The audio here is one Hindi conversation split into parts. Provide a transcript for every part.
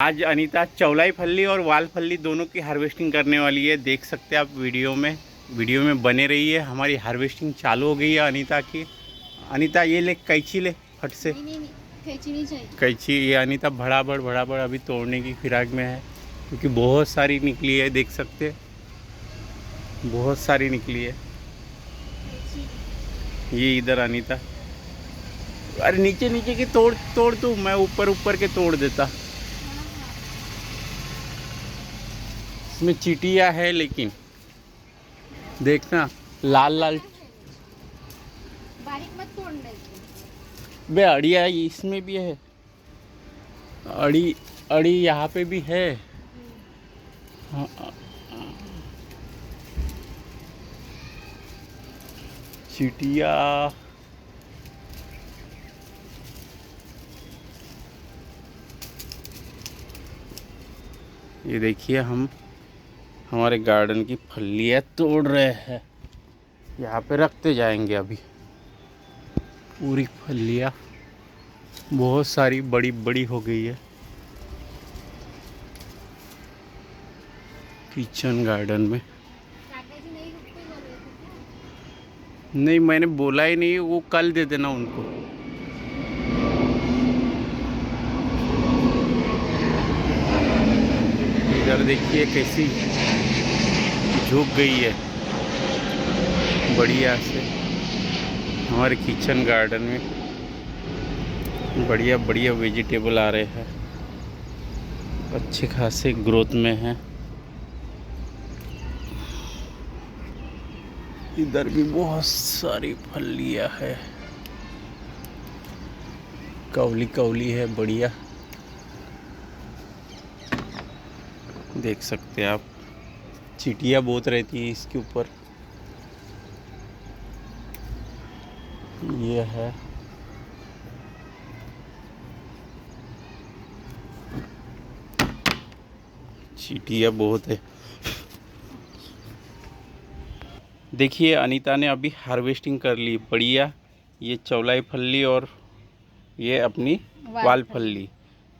आज अनीता चौलाई फल्ली और वाल फल्ली दोनों की हार्वेस्टिंग करने वाली है। देख सकते हैं आप वीडियो में बने रही है। हमारी हार्वेस्टिंग चालू हो गई है अनीता की। अनीता ये ले कैंची ले फट से। नहीं, कैंची नहीं चाहिए। कैंची ये अनीता भड़ाभड़ अभी तोड़ने की फिराक में है, क्योंकि बहुत सारी निकली है। देख सकते हैं बहुत सारी निकली है। ये इधर अनीता, अरे नीचे नीचे की तोड़ तू, मैं ऊपर के तोड़ देता। इसमें चीटियाँ है, लेकिन देखना लाल लाल। बारीक मत तोड़ना। बे अड़िया इसमें भी है, अड़ी अड़ी यहाँ पे भी है। हाँ, चीटिया ये देखिए, हम हमारे गार्डन की फलियाँ तोड़ रहे हैं। यहाँ पे रखते जाएंगे अभी पूरी फलियाँ। बहुत सारी बड़ी बड़ी हो गई है किचन गार्डन में। नहीं, मैंने बोला ही नहीं, वो कल दे देना उनको। इधर देखिए कैसी झुक गई है बढ़िया से। हमारे किचन गार्डन में बढ़िया बढ़िया वेजिटेबल आ रहे हैं, अच्छे खासे ग्रोथ में हैं। इधर भी बहुत सारी फलियां है, कवली है बढ़िया। देख सकते हैं आप, चींटियाँ बहुत रहती है इसके ऊपर। ये है चींटियाँ बहुत है। देखिए अनीता ने अभी हार्वेस्टिंग कर ली बढ़िया। ये चौलाई फल्ली और ये अपनी वाल फल्ली,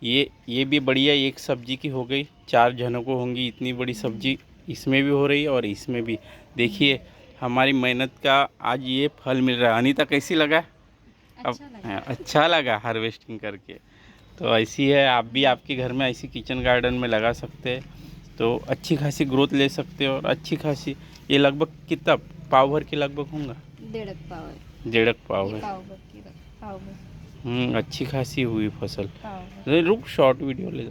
ये भी बढ़िया। एक सब्जी की हो गई, 4 जनों को होंगी इतनी बड़ी सब्जी। इसमें भी हो रही है और इसमें भी। देखिए हमारी मेहनत का आज ये फल मिल रहा है। अनीता कैसी लगा? अच्छा लगा हार्वेस्टिंग करके। तो ऐसी है, आप भी आपके घर में ऐसी किचन गार्डन में लगा सकते हैं, तो अच्छी खासी ग्रोथ ले सकते हो। और अच्छी खासी, ये लगभग कितना पाव भर के लगभग होगा? 1.5 पाव है। अच्छी खासी हुई फसल। रुक, शॉर्ट वीडियो ले।